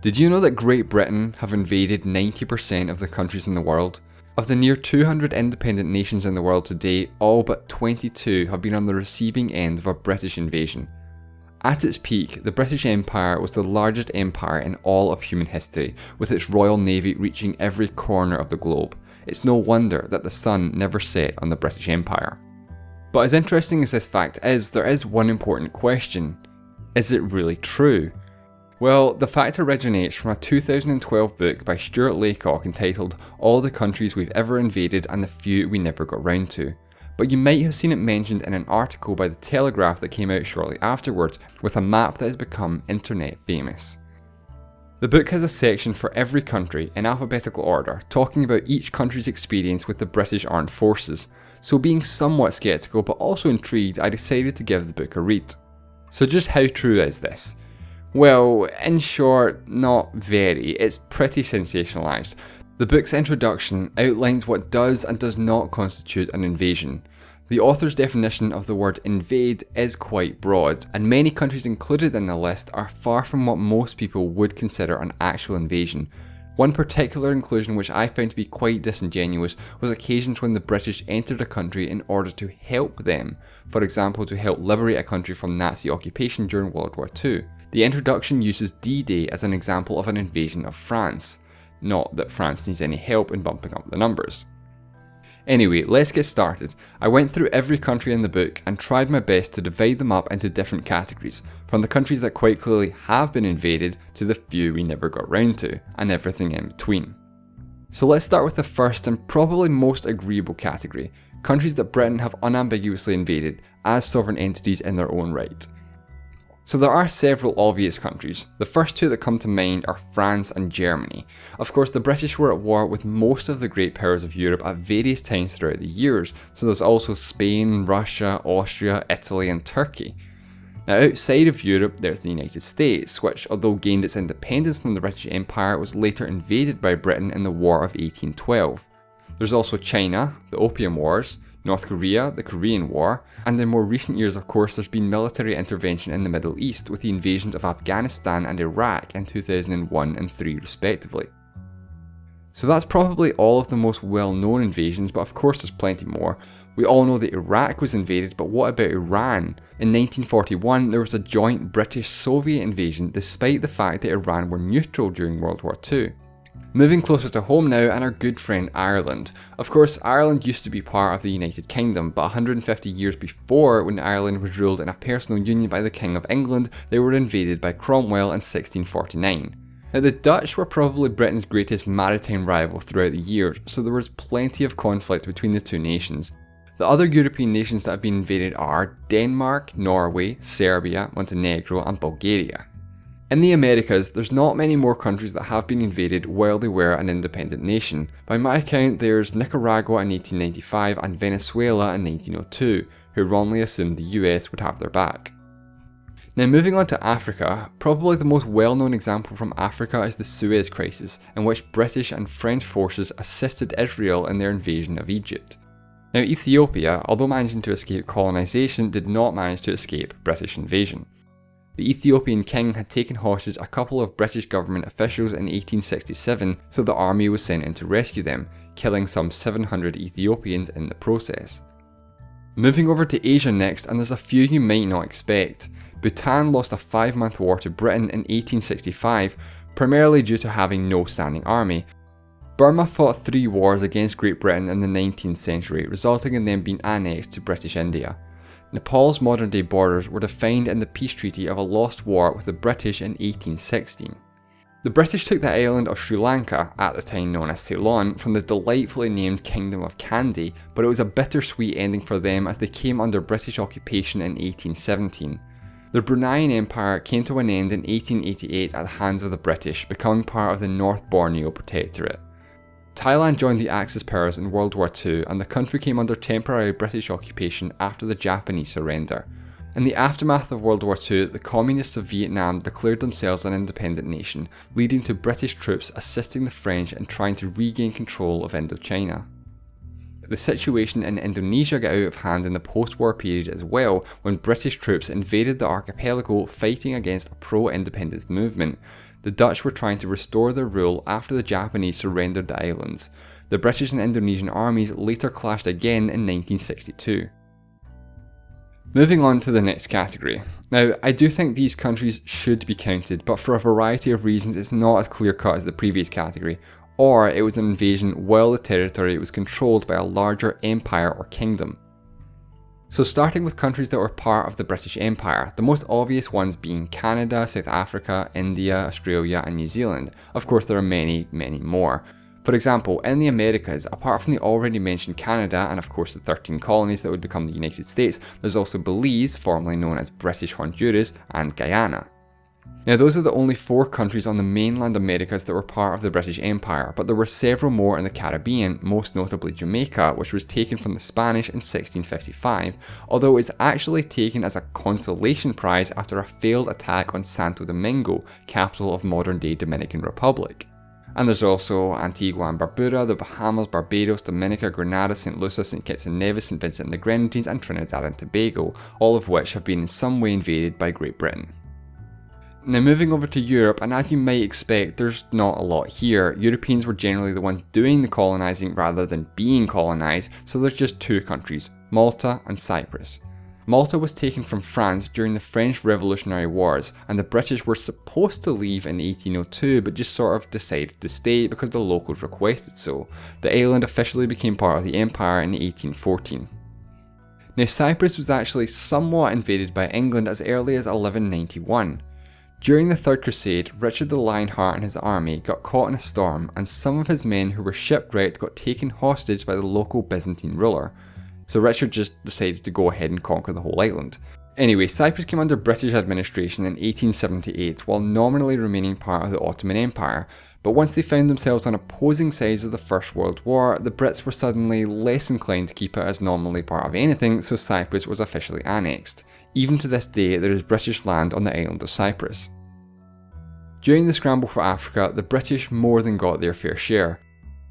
Did you know that Great Britain have invaded 90% of the countries in the world? Of the near 200 independent nations in the world today, all but 22 have been on the receiving end of a British invasion. At its peak, the British Empire was the largest empire in all of human history, with its Royal Navy reaching every corner of the globe. It's no wonder that the sun never set on the British Empire. But as interesting as this fact is, there is one important question. Is it really true? Well, the fact originates from a 2012 book by Stuart Laycock entitled All the Countries We've Ever Invaded and the Few We Never Got Round To. But you might have seen it mentioned in an article by The Telegraph that came out shortly afterwards, with a map that has become internet famous. The book has a section for every country in alphabetical order, talking about each country's experience with the British Armed Forces. So being somewhat sceptical but also intrigued, I decided to give the book a read. So just how true is this? Well, in short, not very. It's pretty sensationalised. The book's introduction outlines what does and does not constitute an invasion. The author's definition of the word invade is quite broad, and many countries included in the list are far from what most people would consider an actual invasion. One particular inclusion which I found to be quite disingenuous was occasions when the British entered a country in order to help them, for example to help liberate a country from Nazi occupation during World War II. The introduction uses D-Day as an example of an invasion of France. Not that France needs any help in bumping up the numbers. Anyway, let's get started. I went through every country in the book and tried my best to divide them up into different categories, from the countries that quite clearly have been invaded to the few we never got round to, and everything in between. So let's start with the first and probably most agreeable category, countries that Britain have unambiguously invaded as sovereign entities in their own right. So there are several obvious countries. The first two that come to mind are France and Germany. Of course, the British were at war with most of the great powers of Europe at various times throughout the years, so there's also Spain, Russia, Austria, Italy and Turkey. Now outside of Europe, there's the United States, which although gained its independence from the British Empire, was later invaded by Britain in the War of 1812. There's also China, the Opium Wars, North Korea, the Korean War, and in more recent years of course there's been military intervention in the Middle East with the invasions of Afghanistan and Iraq in 2001 and 2003 respectively. So that's probably all of the most well-known invasions, but of course there's plenty more. We all know that Iraq was invaded, but what about Iran? In 1941 there was a joint British-Soviet invasion despite the fact that Iran were neutral during World War II. Moving closer to home now, and our good friend Ireland. Of course, Ireland used to be part of the United Kingdom, but 150 years before, when Ireland was ruled in a personal union by the King of England, they were invaded by Cromwell in 1649. Now the Dutch were probably Britain's greatest maritime rival throughout the years, so there was plenty of conflict between the two nations. The other European nations that have been invaded are Denmark, Norway, Serbia, Montenegro and Bulgaria. In the Americas, there's not many more countries that have been invaded while they were an independent nation. By my account, there's Nicaragua in 1895 and Venezuela in 1902, who wrongly assumed the US would have their back. Now moving on to Africa, probably the most well-known example from Africa is the Suez Crisis, in which British and French forces assisted Israel in their invasion of Egypt. Now Ethiopia, although managing to escape colonisation, did not manage to escape British invasion. The Ethiopian king had taken hostage a couple of British government officials in 1867, so the army was sent in to rescue them, killing some 700 Ethiopians in the process. Moving over to Asia next, and there's a few you might not expect. Bhutan lost a 5-month war to Britain in 1865, primarily due to having no standing army. Burma fought 3 wars against Great Britain in the 19th century, resulting in them being annexed to British India. Nepal's modern-day borders were defined in the peace treaty of a lost war with the British in 1816. The British took the island of Sri Lanka, at the time known as Ceylon, from the delightfully named Kingdom of Kandy, but it was a bittersweet ending for them as they came under British occupation in 1817. The Bruneian Empire came to an end in 1888 at the hands of the British, becoming part of the North Borneo Protectorate. Thailand joined the Axis powers in World War II, and the country came under temporary British occupation after the Japanese surrender. In the aftermath of World War II, the Communists of Vietnam declared themselves an independent nation, leading to British troops assisting the French in trying to regain control of Indochina. The situation in Indonesia got out of hand in the post-war period as well, when British troops invaded the archipelago fighting against a pro-independence movement. The Dutch were trying to restore their rule after the Japanese surrendered the islands. The British and Indonesian armies later clashed again in 1962. Moving on to the next category. Now, I do think these countries should be counted, but for a variety of reasons it's not as clear-cut as the previous category, or it was an invasion while the territory was controlled by a larger empire or kingdom. So starting with countries that were part of the British Empire, the most obvious ones being Canada, South Africa, India, Australia and New Zealand. Of course there are many, many more. For example, in the Americas, apart from the already mentioned Canada and of course the 13 colonies that would become the United States, there's also Belize, formerly known as British Honduras, and Guyana. Now those are the only 4 countries on the mainland Americas that were part of the British Empire, but there were several more in the Caribbean, most notably Jamaica, which was taken from the Spanish in 1655, although it's actually taken as a consolation prize after a failed attack on Santo Domingo, capital of modern-day Dominican Republic. And there's also Antigua and Barbuda, the Bahamas, Barbados, Dominica, Grenada, St. Lucia, St. Kitts and Nevis, St. Vincent and the Grenadines, and Trinidad and Tobago, all of which have been in some way invaded by Great Britain. Now moving over to Europe, and as you might expect, there's not a lot here. Europeans were generally the ones doing the colonising rather than being colonised, so there's just 2 countries, Malta and Cyprus. Malta was taken from France during the French Revolutionary Wars, and the British were supposed to leave in 1802 but just sort of decided to stay because the locals requested so. The island officially became part of the empire in 1814. Now Cyprus was actually somewhat invaded by England as early as 1191. During the Third Crusade, Richard the Lionheart and his army got caught in a storm, and some of his men who were shipwrecked got taken hostage by the local Byzantine ruler. So Richard just decided to go ahead and conquer the whole island. Anyway, Cyprus came under British administration in 1878 while nominally remaining part of the Ottoman Empire, but once they found themselves on opposing sides of the First World War, the Brits were suddenly less inclined to keep it as nominally part of anything, so Cyprus was officially annexed. Even to this day, there is British land on the island of Cyprus. During the scramble for Africa, the British more than got their fair share.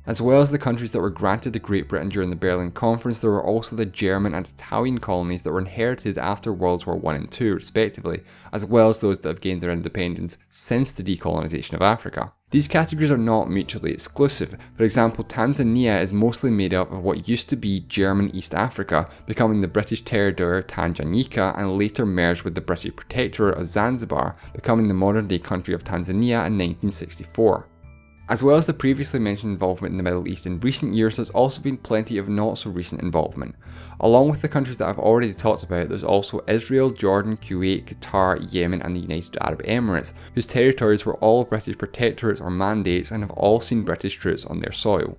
As well as the countries that were granted to Great Britain during the Berlin Conference, there were also the German and Italian colonies that were inherited after Worlds War I and II respectively, as well as those that have gained their independence since the decolonisation of Africa. These categories are not mutually exclusive. For example, Tanzania is mostly made up of what used to be German East Africa, becoming the British territory Tanganyika and later merged with the British Protectorate of Zanzibar, becoming the modern day country of Tanzania in 1964. As well as the previously mentioned involvement in the Middle East in recent years, there's also been plenty of not so recent involvement. Along with the countries that I've already talked about, there's also Israel, Jordan, Kuwait, Qatar, Yemen and the United Arab Emirates, whose territories were all British protectorates or mandates and have all seen British troops on their soil.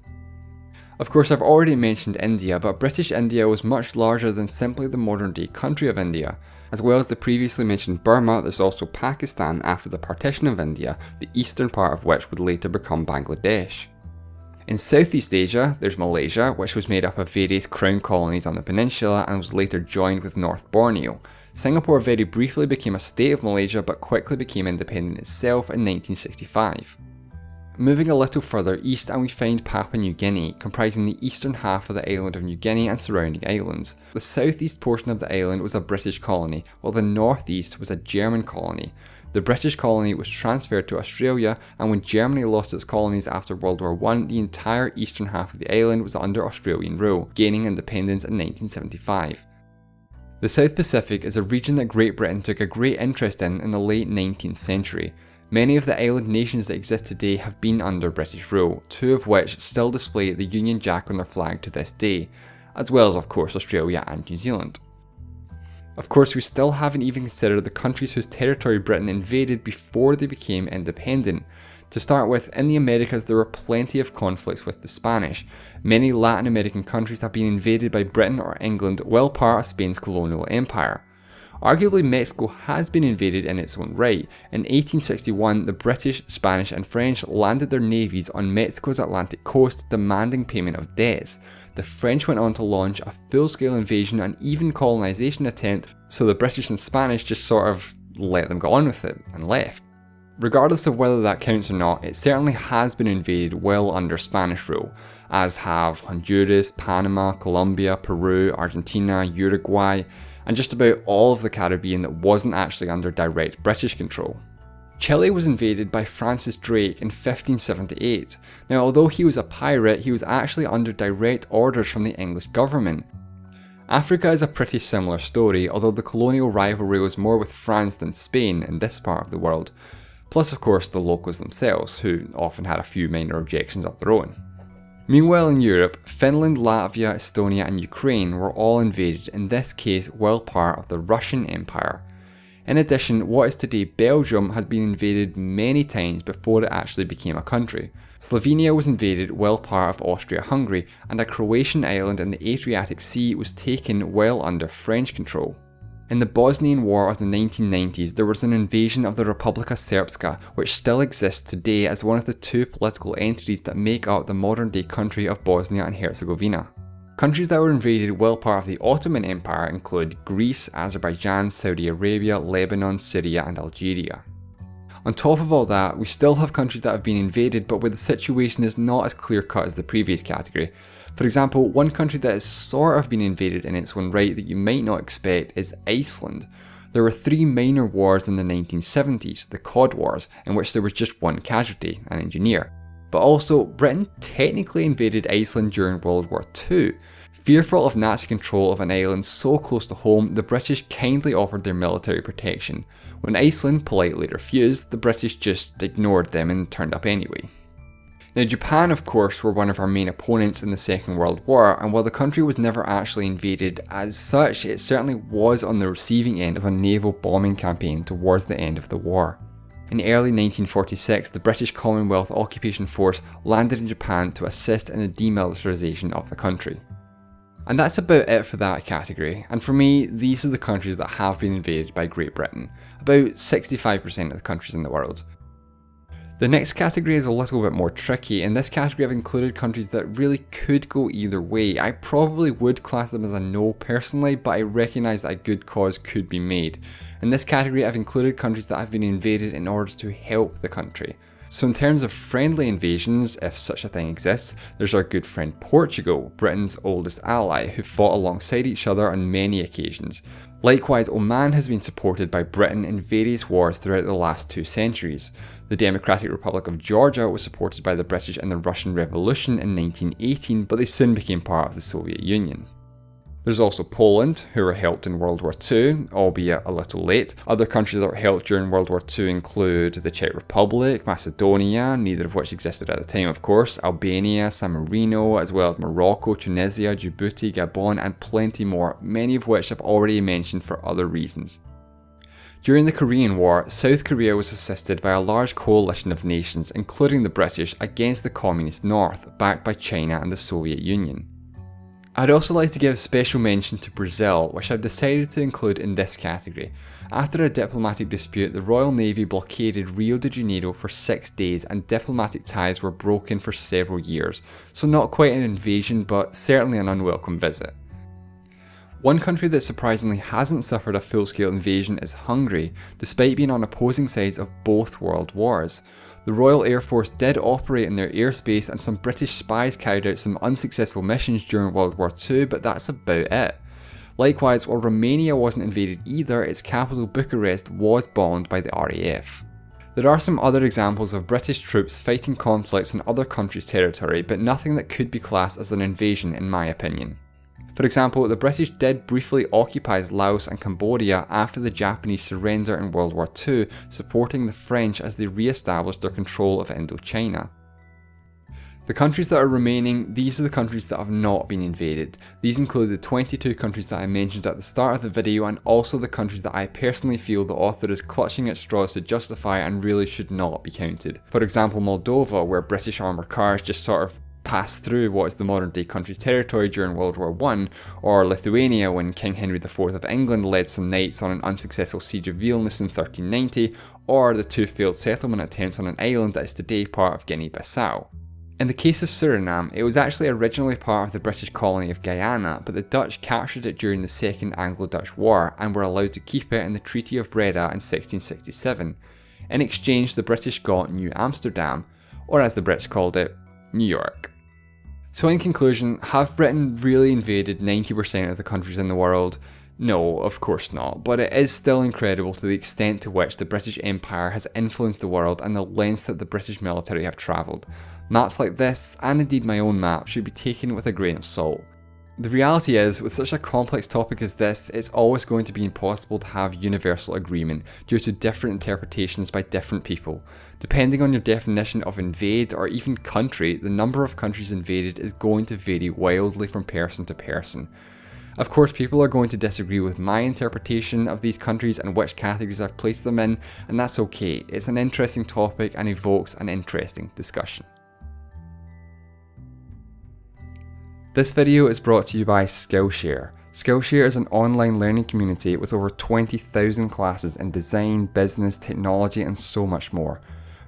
Of course, I've already mentioned India, but British India was much larger than simply the modern day country of India. As well as the previously mentioned Burma, there's also Pakistan after the partition of India, the eastern part of which would later become Bangladesh. In Southeast Asia, there's Malaysia, which was made up of various crown colonies on the peninsula and was later joined with North Borneo. Singapore very briefly became a state of Malaysia but quickly became independent itself in 1965. Moving a little further east and we find Papua New Guinea, comprising the eastern half of the island of New Guinea and surrounding islands. The southeast portion of the island was a British colony, while the northeast was a German colony. The British colony was transferred to Australia, and when Germany lost its colonies after World War I, the entire eastern half of the island was under Australian rule, gaining independence in 1975. The South Pacific is a region that Great Britain took a great interest in the late 19th century. Many of the island nations that exist today have been under British rule, 2 of which still display the Union Jack on their flag to this day, as well as of course Australia and New Zealand. Of course, we still haven't even considered the countries whose territory Britain invaded before they became independent. To start with, in the Americas there were plenty of conflicts with the Spanish. Many Latin American countries have been invaded by Britain or England while part of Spain's colonial empire. Arguably, Mexico has been invaded in its own right. In 1861, the British, Spanish and French landed their navies on Mexico's Atlantic coast demanding payment of debts. The French went on to launch a full-scale invasion and even colonisation attempt, so the British and Spanish just sort of let them go on with it and left. Regardless of whether that counts or not, it certainly has been invaded well under Spanish rule, as have Honduras, Panama, Colombia, Peru, Argentina, Uruguay, and just about all of the Caribbean that wasn't actually under direct British control. Chile was invaded by Francis Drake in 1578. Now, although he was a pirate, he was actually under direct orders from the English government. Africa is a pretty similar story, although the colonial rivalry was more with France than Spain in this part of the world. Plus, of course, the locals themselves, who often had a few minor objections of their own. Meanwhile in Europe, Finland, Latvia, Estonia and Ukraine were all invaded, in this case while part of the Russian Empire. In addition, what is today Belgium has been invaded many times before it actually became a country. Slovenia was invaded while part of Austria-Hungary, and a Croatian island in the Adriatic Sea was taken while under French control. In the Bosnian War of the 1990s, there was an invasion of the Republika Srpska, which still exists today as one of the two political entities that make up the modern-day country of Bosnia and Herzegovina. Countries that were invaded while part of the Ottoman Empire include Greece, Azerbaijan, Saudi Arabia, Lebanon, Syria and Algeria. On top of all that, we still have countries that have been invaded but where the situation is not as clear-cut as the previous category. For example, one country that has sort of been invaded in its own right that you might not expect is Iceland. There were 3 minor wars in the 1970s, the Cod Wars, in which there was just one casualty, an engineer. But also, Britain technically invaded Iceland during World War II. Fearful of Nazi control of an island so close to home, the British kindly offered their military protection. When Iceland politely refused, the British just ignored them and turned up anyway. Now, Japan, of course, were one of our main opponents in the Second World War, and while the country was never actually invaded as such, it certainly was on the receiving end of a naval bombing campaign towards the end of the war. In early 1946, the British Commonwealth Occupation Force landed in Japan to assist in the demilitarisation of the country. And that's about it for that category, and for me, these are the countries that have been invaded by Great Britain, about 65% of the countries in the world. The next category is a little bit more tricky. In this category I've included countries that really could go either way. I probably would class them as a no personally, but I recognise that a good cause could be made. In this category I've included countries that have been invaded in order to help the country. So in terms of friendly invasions, if such a thing exists, there's our good friend Portugal, Britain's oldest ally, who fought alongside each other on many occasions. Likewise, Oman has been supported by Britain in various wars throughout the last 2 centuries. The Democratic Republic of Georgia was supported by the British in the Russian Revolution in 1918, but they soon became part of the Soviet Union. There's also Poland, who were helped in World War II, albeit a little late. Other countries that were helped during World War II include the Czech Republic, Macedonia, neither of which existed at the time of course, Albania, San Marino, as well as Morocco, Tunisia, Djibouti, Gabon and plenty more, many of which I've already mentioned for other reasons. During the Korean War, South Korea was assisted by a large coalition of nations, including the British, against the Communist North, backed by China and the Soviet Union. I'd also like to give special mention to Brazil, which I've decided to include in this category. After a diplomatic dispute, the Royal Navy blockaded Rio de Janeiro for 6 days and diplomatic ties were broken for several years, so not quite an invasion but certainly an unwelcome visit. One country that surprisingly hasn't suffered a full-scale invasion is Hungary, despite being on opposing sides of both world wars. The Royal Air Force did operate in their airspace and some British spies carried out some unsuccessful missions during World War II, but that's about it. Likewise, while Romania wasn't invaded either, its capital Bucharest was bombed by the RAF. There are some other examples of British troops fighting conflicts in other countries' territory, but nothing that could be classed as an invasion in my opinion. For example, the British did briefly occupy Laos and Cambodia after the Japanese surrender in World War II, supporting the French as they re-established their control of Indochina. The countries that are remaining, these are the countries that have not been invaded. These include the 22 countries that I mentioned at the start of the video and also the countries that I personally feel the author is clutching at straws to justify and really should not be counted. For example, Moldova, where British armoured cars just sort of passed through what is the modern day country's territory during World War I, or Lithuania when King Henry IV of England led some knights on an unsuccessful siege of Vilnius in 1390, or the 2 failed settlement attempts on an island that is today part of Guinea-Bissau. In the case of Suriname, it was actually originally part of the British colony of Guyana, but the Dutch captured it during the Second Anglo-Dutch War and were allowed to keep it in the Treaty of Breda in 1667. In exchange, the British got New Amsterdam, or as the Brits called it, New York. So in conclusion, have Britain really invaded 90% of the countries in the world? No, of course not, but it is still incredible to the extent to which the British Empire has influenced the world and the lengths that the British military have travelled. Maps like this, and indeed my own map, should be taken with a grain of salt. The reality is, with such a complex topic as this, it's always going to be impossible to have universal agreement due to different interpretations by different people. Depending on your definition of invade or even country, the number of countries invaded is going to vary wildly from person to person. Of course, people are going to disagree with my interpretation of these countries and which categories I've placed them in, and that's okay. It's an interesting topic and evokes an interesting discussion. This video is brought to you by Skillshare. Skillshare is an online learning community with over 20,000 classes in design, business, technology, and so much more.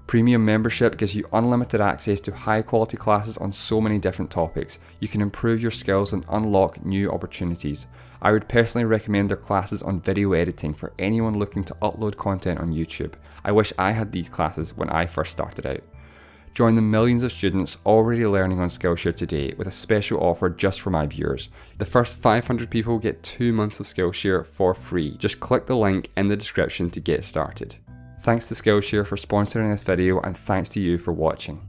Premium membership gives you unlimited access to high quality classes on so many different topics. You can improve your skills and unlock new opportunities. I would personally recommend their classes on video editing for anyone looking to upload content on YouTube. I wish I had these classes when I first started out. Join the millions of students already learning on Skillshare today with a special offer just for my viewers. The first 500 people get 2 months of Skillshare for free. Just click the link in the description to get started. Thanks to Skillshare for sponsoring this video, and thanks to you for watching.